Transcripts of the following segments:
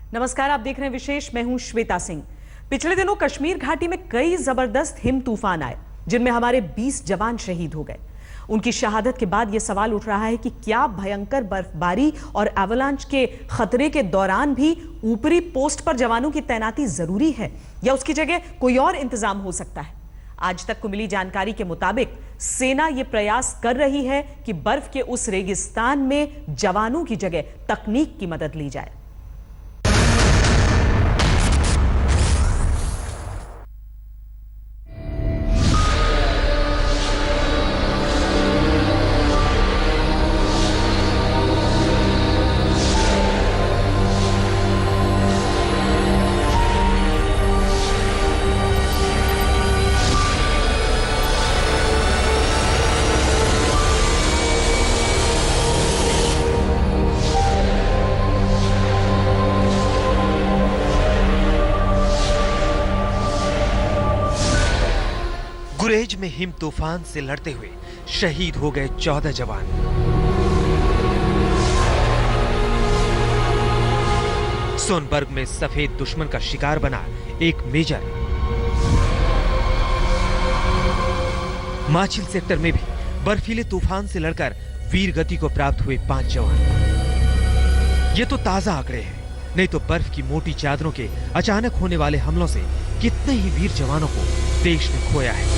नमस्कार, आप देख रहे हैं विशेष। मैं हूं श्वेता सिंह। पिछले दिनों कश्मीर घाटी में कई जबरदस्त हिम तूफान आए, जिनमें हमारे 20 जवान शहीद हो गए। उनकी शहादत के बाद यह सवाल उठ रहा है कि क्या भयंकर बर्फबारी और एवलांच के खतरे के दौरान भी ऊपरी पोस्ट पर जवानों की तैनाती जरूरी है या उसकी जगह कोई और इंतजाम हो सकता है। आज तक को मिली जानकारी के मुताबिक सेना यह प्रयास कर रही है कि बर्फ के उस रेगिस्तान में जवानों की जगह तकनीक की मदद ली जाए। गुरेज में हिम तूफान से लड़ते हुए शहीद हो गए 14 जवान। सोनबर्ग में सफेद दुश्मन का शिकार बना एक मेजर। माचिल सेक्टर में भी बर्फीले तूफान से लड़कर वीर गति को प्राप्त हुए 5 जवान। ये तो ताजा आंकड़े हैं, नहीं तो बर्फ की मोटी चादरों के अचानक होने वाले हमलों से कितने ही वीर जवानों को देश ने खोया है।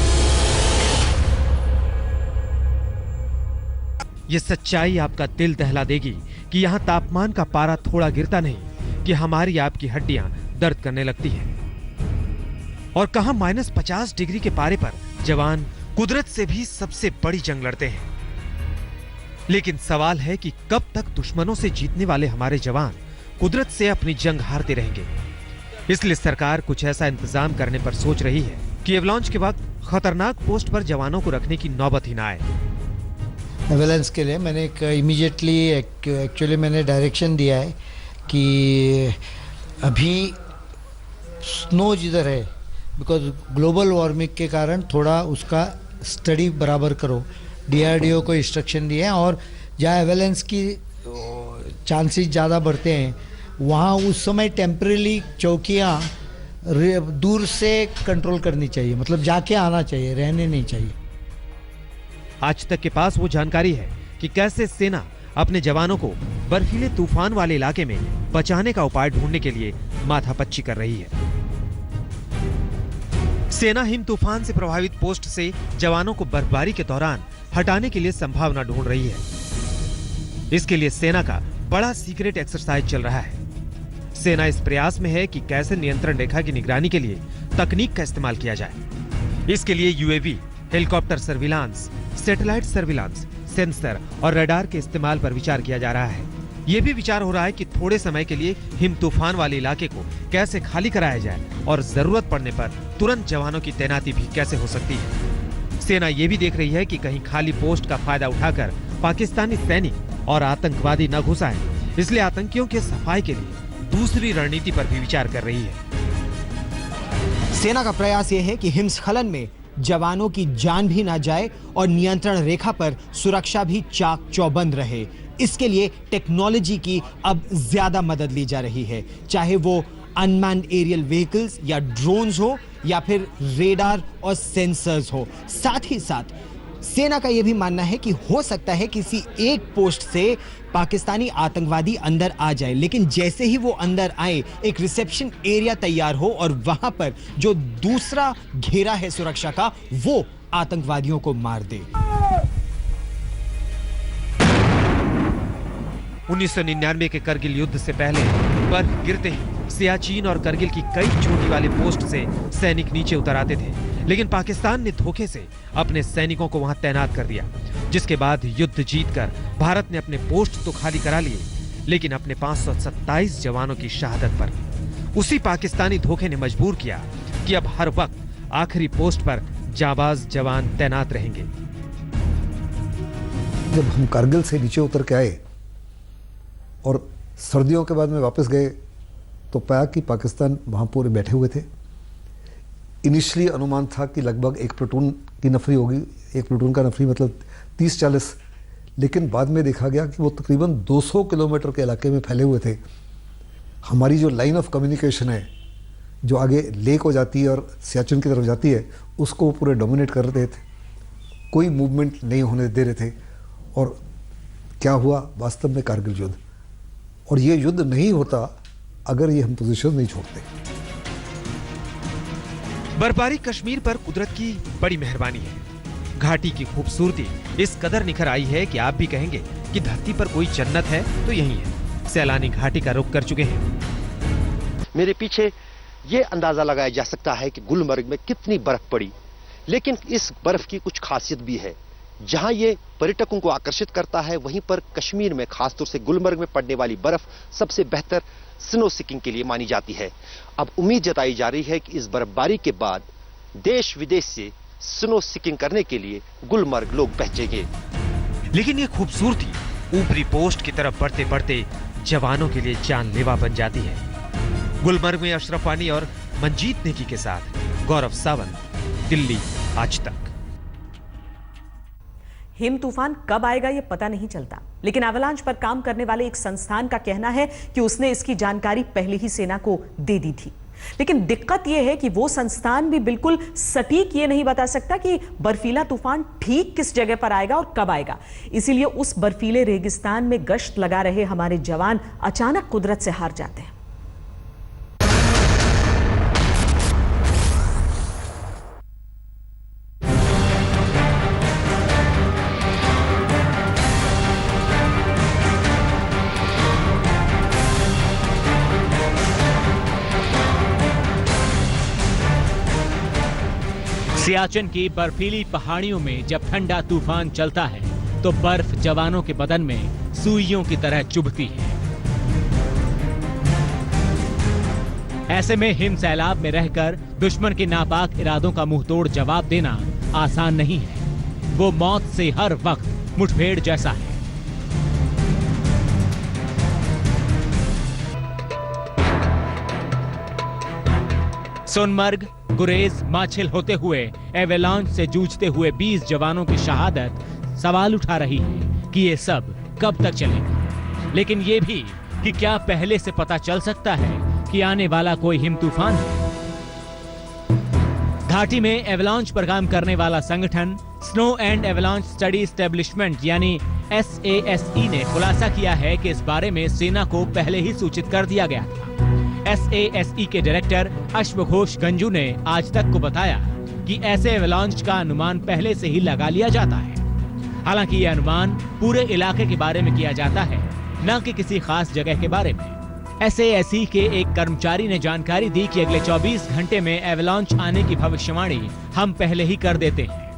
ये सच्चाई आपका दिल दहला देगी कि यहाँ तापमान का पारा थोड़ा गिरता नहीं कि हमारी आपकी हड्डियां दर्द करने लगती हैं। और कहां -50 डिग्री के पारे पर जवान कुदरत से भी सबसे बड़ी जंग लड़ते हैं। लेकिन सवाल है कि कब तक दुश्मनों से जीतने वाले हमारे जवान कुदरत से अपनी जंग हारते रहेंगे। इसलिए सरकार कुछ ऐसा इंतजाम करने पर सोच रही है कि एवलांच के वक्त खतरनाक पोस्ट पर जवानों को रखने की नौबत ही ना आए। एवेलेंस के लिए मैंने एक इमीडिएटली एक्चुअली मैंने डायरेक्शन दिया है कि अभी स्नो जिधर है, बिकॉज ग्लोबल वार्मिंग के कारण थोड़ा उसका स्टडी बराबर करो। DRDO को इंस्ट्रक्शन दिए हैं और जहाँ एवेलेंस की चांसेस ज़्यादा बढ़ते हैं वहाँ उस समय टेम्परेली चौकियाँ दूर से कंट्रोल करनी चाहिए, मतलब जाके आना चाहिए, रहने नहीं चाहिए। आज तक के पास वो जानकारी है कि कैसे सेना अपने जवानों को बर्फीले तूफान वाले इलाके में बचाने का उपाय ढूंढने के लिए माथापच्ची कर रही है। सेना हिम तूफान से प्रभावित पोस्ट से जवानों को बर्फबारी के दौरान हटाने के लिए संभावना ढूंढ रही है। इसके लिए सेना का बड़ा सीक्रेट एक्सरसाइज चल रहा है। सेना इस प्रयास में है कि कैसे नियंत्रण रेखा की निगरानी के लिए तकनीक का इस्तेमाल किया जाए। इसके लिए UAV, helicopter surveillance, satellite surveillance, sensor और रडार के इस्तेमाल पर विचार किया जा रहा है। यह भी विचार हो रहा है कि थोड़े समय के लिए हिम तूफान वाले इलाके को कैसे खाली कराया जाए और जरूरत पड़ने पर तुरंत जवानों की तैनाती भी कैसे हो सकती है। सेना यह भी देख रही है कि कहीं खाली पोस्ट का फायदा उठाकर पाकिस्तानी सैनिक और आतंकवादी न घुस आए, इसलिए आतंकियों के सफाई के लिए दूसरी रणनीति पर भी विचार कर रही है। सेना का प्रयास यह है कि हिमस्खलन में जवानों की जान भी ना जाए और नियंत्रण रेखा पर सुरक्षा भी चाक चौबंद रहे। इसके लिए टेक्नोलॉजी की अब ज्यादा मदद ली जा रही है, चाहे वो अनमैन्ड एरियल व्हीकल्स या ड्रोन्स हो या फिर रेडार और सेंसर्स हो। साथ ही साथ सेना का यह भी मानना है कि हो सकता है किसी एक पोस्ट से पाकिस्तानी आतंकवादी अंदर आ जाए, लेकिन जैसे ही वो अंदर आए एक रिसेप्शन एरिया तैयार हो और वहां पर जो दूसरा घेरा है सुरक्षा का वो आतंकवादियों को मार दे। 1999 के करगिल युद्ध से पहले बर्फ गिरते ही सियाचिन और करगिल की कई चोटी वाले पोस्ट से सैनिक नीचे उतर आते थे, लेकिन पाकिस्तान ने धोखे से अपने सैनिकों को वहां तैनात कर दिया, जिसके बाद युद्ध जीतकर भारत ने अपने पोस्ट तो खाली करा लिए, लेकिन अपने 527 जवानों की शहादत पर उसी पाकिस्तानी धोखे ने मजबूर किया कि अब हर वक्त आखिरी पोस्ट पर जाबाज जवान तैनात रहेंगे। जब हम कारगिल से नीचे उतर के आए और सर्दियों के बाद में वापस गए तो पाया कि पाकिस्तान वहाँ पूरे बैठे हुए थे। इनिशियली अनुमान था कि लगभग एक प्लटून की नफरी होगी, एक प्लटून का नफरी मतलब 30-40, लेकिन बाद में देखा गया कि वो तकरीबन 200 किलोमीटर के इलाके में फैले हुए थे हमारी जो लाइन ऑफ कम्युनिकेशन है, जो आगे लेक हो जाती है और सियाचिन की तरफ जाती है, उसको वो पूरे डोमिनेट कर रहे थे, कोई मूवमेंट नहीं होने दे रहे थे। और क्या हुआ वास्तव में? कारगिल युद्ध। और ये युद्ध नहीं होता अगर ये हम पोजीशन नहीं छोड़ते। बर्फबारी कश्मीर पर कुदरत की बड़ी मेहरबानी है। घाटी की खूबसूरती इस कदर निखर आई है कि आप भी कहेंगे कि धरती पर कोई जन्नत है तो यही है। सैलानी घाटी का रुख कर चुके हैं। मेरे पीछे ये अंदाजा लगाया जा सकता है कि गुलमर्ग में कितनी बर्फ पड़ी, लेकिन इस बर्फ की कुछ खासियत भी है। जहां ये पर्यटकों को आकर्षित करता है, वहीं पर कश्मीर में खासतौर से गुलमर्ग में पड़ने वाली बर्फ सबसे बेहतर स्नो स्कीइंग के लिए मानी जाती है। अब उम्मीद जताई जा रही है कि इस बर्फबारी के बाद देश विदेश से स्नो स्कीइंग करने के लिए गुलमर्ग लोग पहुंचेंगे। लेकिन ये खूबसूरती ऊपरी पोस्ट की तरफ बढ़ते बढ़ते जवानों के लिए जानलेवा बन जाती है। गुलमर्ग में अशरफ वानी और मंजीत नेगी के साथ गौरव सावंत, दिल्ली आज तक। हिम तूफान कब आएगा ये पता नहीं चलता, लेकिन एवलांच पर काम करने वाले एक संस्थान का कहना है कि उसने इसकी जानकारी पहले ही सेना को दे दी थी। लेकिन दिक्कत यह है कि वो संस्थान भी बिल्कुल सटीक ये नहीं बता सकता कि बर्फीला तूफान ठीक किस जगह पर आएगा और कब आएगा। इसीलिए उस बर्फीले रेगिस्तान में गश्त लगा रहे हमारे जवान अचानक कुदरत से हार जाते हैं। सियाचिन की बर्फीली पहाड़ियों में जब ठंडा तूफान चलता है तो बर्फ जवानों के बदन में सुइयों की तरह चुभती है। ऐसे में हिम सैलाब में रहकर दुश्मन के नापाक इरादों का मुंहतोड़ जवाब देना आसान नहीं है। वो मौत से हर वक्त मुठभेड़ जैसा है। सोनमर्ग, गुरेज, माछिल होते हुए एवेलांच से जूझते हुए 20 जवानों की शहादत सवाल उठा रही है कि ये सब कब तक चलेगा। लेकिन ये भी कि क्या पहले से पता चल सकता है कि आने वाला कोई हिम तूफान है। घाटी में एवेलांच पर काम करने वाला संगठन स्नो एंड एवेलांच स्टडी एस्टेब्लिशमेंट यानी SASE ने खुलासा किया है कि इस बारे में सेना को पहले ही सूचित कर दिया गया था। SASE के डायरेक्टर अश्वघोष गंजू ने आज तक को बताया कि ऐसे एवेलांच का अनुमान पहले से ही लगा लिया जाता है। हालांकि यह अनुमान पूरे इलाके के बारे में किया जाता है, न कि किसी खास जगह के बारे में। SASE के एक कर्मचारी ने जानकारी दी कि अगले 24 घंटे में एवेलांच आने की भविष्यवाणी हम पहले ही कर देते हैं।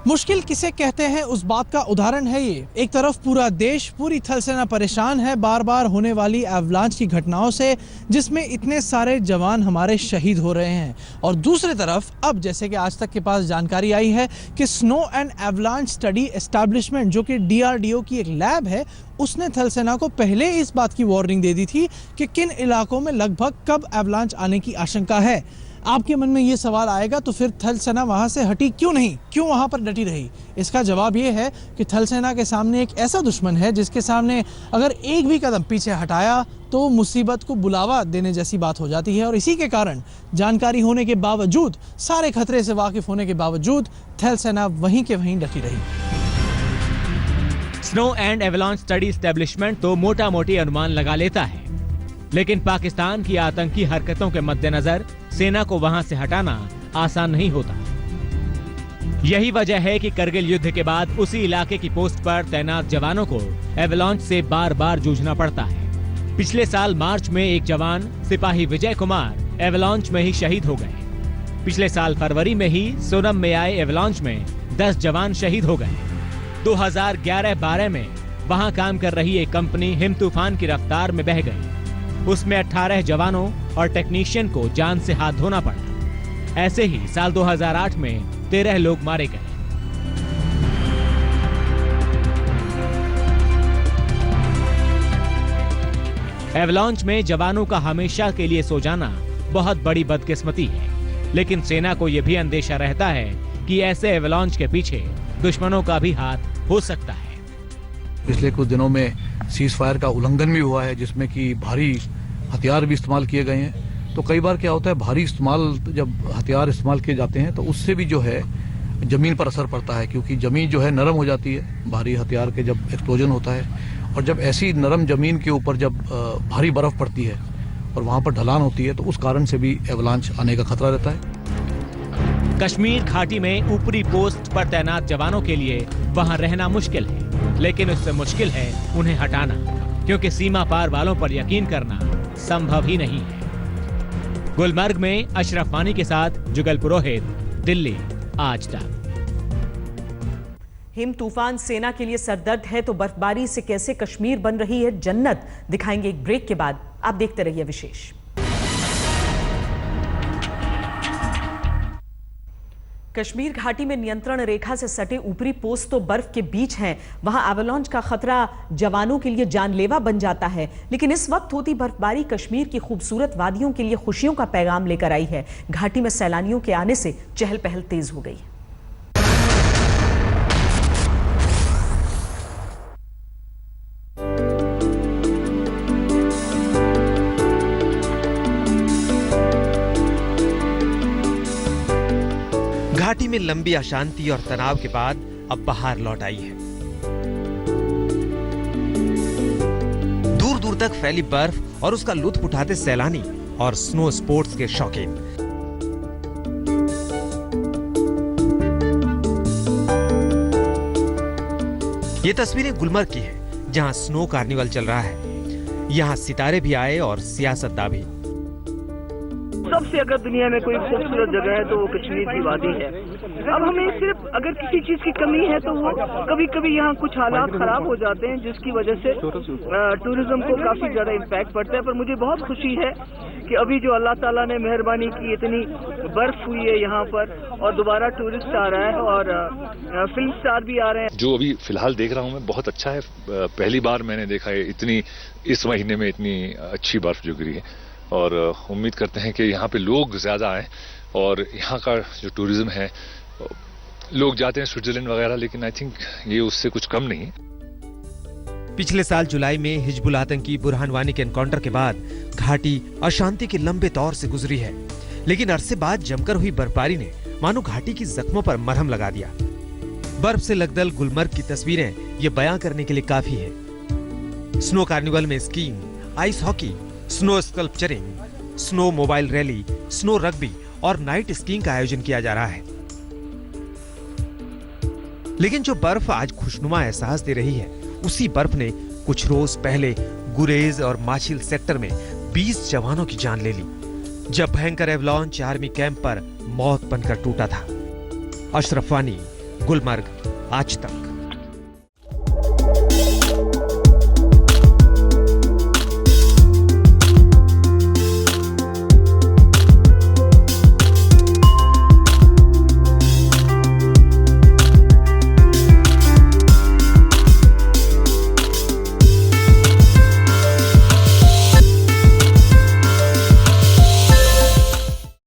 मुश्किल किसे कहते हैं उस बात का उदाहरण है ये। एक तरफ पूरा देश, पूरी थल सेना परेशान है बार बार होने वाली एवलांच की घटनाओं से, जिसमें इतने सारे जवान हमारे शहीद हो रहे हैं, और दूसरी तरफ अब जैसे कि आज तक के पास जानकारी आई है कि snow and avalanche study establishment जो कि DRDO की एक लैब है, उसने थल सेना को पहले इस बात की वार्निंग दे दी थी कि किन इलाकों में लगभग कब एवलांच आने की आशंका है। आपके मन में ये सवाल आएगा तो फिर थल सेना वहां से हटी क्यों नहीं, क्यों वहां पर डटी रही? इसका जवाब ये है कि थल सेना के सामने एक ऐसा दुश्मन है जिसके सामने अगर एक भी कदम पीछे हटाया तो मुसीबत को बुलावा देने जैसी बात हो जाती है। और इसी के कारण जानकारी होने के बावजूद, सारे खतरे से वाकिफ होने के बावजूद थल सेना वहीं के वहीं डटी रही। स्नो एंड एवेलांच स्टडी एस्टेब्लिशमेंट तो मोटा मोटी अनुमान लगा लेता है, लेकिन पाकिस्तान की आतंकी हरकतों के मद्देनजर सेना को वहां से हटाना आसान नहीं होता। यही वजह है कि करगिल युद्ध के बाद उसी इलाके की पोस्ट पर तैनात जवानों को एवेलांच से बार बार जूझना पड़ता है। पिछले साल मार्च में एक जवान सिपाही विजय कुमार एवेलांच में ही शहीद हो गए। पिछले साल फरवरी में ही सोनम में आए एवेलांच में 10 जवान शहीद हो गए। 2011-12 में वहां काम कर रही एक कंपनी हिम तूफान की रफ्तार में बह गई। उसमें 18 जवानों और टेक्नीशियन को जान से हाथ धोना पड़ा। ऐसे ही साल 2008 में 13 लोग मारे गए। एवेलांच में जवानों का हमेशा के लिए सो जाना बहुत बड़ी बदकिस्मती है, लेकिन सेना को यह भी अंदेशा रहता है कि ऐसे एवेलांच के पीछे दुश्मनों का भी हाथ हो सकता है। पिछले कुछ दिनों में सीज फायर का उल्लंघन भी हुआ है, जिसमें कि भारी हथियार भी इस्तेमाल किए गए हैं। तो कई बार क्या होता है, भारी इस्तेमाल जब हथियार इस्तेमाल किए जाते हैं तो उससे भी जो है ज़मीन पर असर पड़ता है, क्योंकि ज़मीन जो है नरम हो जाती है भारी हथियार के जब एक्सप्लोजन होता है। और जब ऐसी नरम ज़मीन के ऊपर जब भारी बर्फ़ पड़ती है और वहाँ पर ढलान होती है तो उस कारण से भी एवलांच आने का खतरा रहता है। कश्मीर घाटी में ऊपरी पोस्ट पर तैनात जवानों के लिए वहां रहना मुश्किल है, लेकिन उससे मुश्किल है उन्हें हटाना, क्योंकि सीमा पार वालों पर यकीन करना संभव ही नहीं है। गुलमर्ग में अशरफ वानी के साथ जुगल पुरोहित, दिल्ली आज तक। हिम तूफान सेना के लिए सरदर्द है तो बर्फबारी से कैसे कश्मीर बन रही है जन्नत, दिखाएंगे एक ब्रेक के बाद। आप देखते रहिए विशेष। कश्मीर घाटी में नियंत्रण रेखा से सटे ऊपरी पोस्ट तो बर्फ के बीच हैं, वहां एवलांच का खतरा जवानों के लिए जानलेवा बन जाता है। लेकिन इस वक्त होती बर्फबारी कश्मीर की खूबसूरत वादियों के लिए खुशियों का पैगाम लेकर आई है। घाटी में सैलानियों के आने से चहल पहल तेज हो गई। घाटी में लंबी अशांति और तनाव के बाद अब बहार लौट आई है। दूर दूर तक फैली बर्फ और उसका लुत्फ उठाते सैलानी और स्नो स्पोर्ट्स के शौकीन। ये तस्वीरें गुलमर्ग की हैं, जहां स्नो कार्निवल चल रहा है। यहां सितारे भी आए और सियासतदां भी। सबसे अगर दुनिया में कोई खूबसूरत जगह है तो वो कश्मीर की वादी है। अब हमें सिर्फ अगर किसी चीज की कमी है तो वो कभी कभी यहाँ कुछ हालात खराब हो जाते हैं जिसकी वजह से टूरिज्म को काफी ज्यादा इम्पैक्ट पड़ता है। पर मुझे बहुत खुशी है कि अभी जो अल्लाह ताला ने मेहरबानी की, इतनी बर्फ हुई है यहाँ पर और दोबारा टूरिस्ट आ रहा है और फिल्म स्टार भी आ रहे हैं। जो अभी फिलहाल देख रहा हूँ मैं, बहुत अच्छा है। पहली बार मैंने देखा है इतनी इस महीने में इतनी अच्छी बर्फ जो गिरी है और उम्मीद करते हैं कि यहाँ पे लोग ज्यादा आए और यहाँ का जो टूरिज्म है, लोग जाते हैं स्विट्जरलैंड वगैरह, लेकिन आई थिंक ये उससे कुछ कम नहीं है। पिछले साल जुलाई में हिजबुल आतंकी बुरहान वानी के एनकाउंटर के बाद घाटी अशांति के लंबे दौर से गुजरी है, लेकिन अरसे बाद जमकर हुई बर्फबारी ने मानो घाटी की जख्मों पर मरहम लगा दिया। बर्फ से लकदल गुलमर्ग की तस्वीरें ये बयां करने के लिए काफी है। स्नो कार्निवल में skiing, ice hockey, snow sculpturing, snow mobile rally, snow rugby और नाइट स्कीइंग का आयोजन किया जा रहा है। लेकिन जो बर्फ आज खुशनुमा एहसास दे रही है, उसी बर्फ ने कुछ रोज पहले गुरेज और माछिल सेक्टर में 20 जवानों की जान ले ली, जब भयंकर एवलांच आर्मी कैंप पर मौत बनकर टूटा था। अशरफ वानी, गुलमर्ग, आज तक।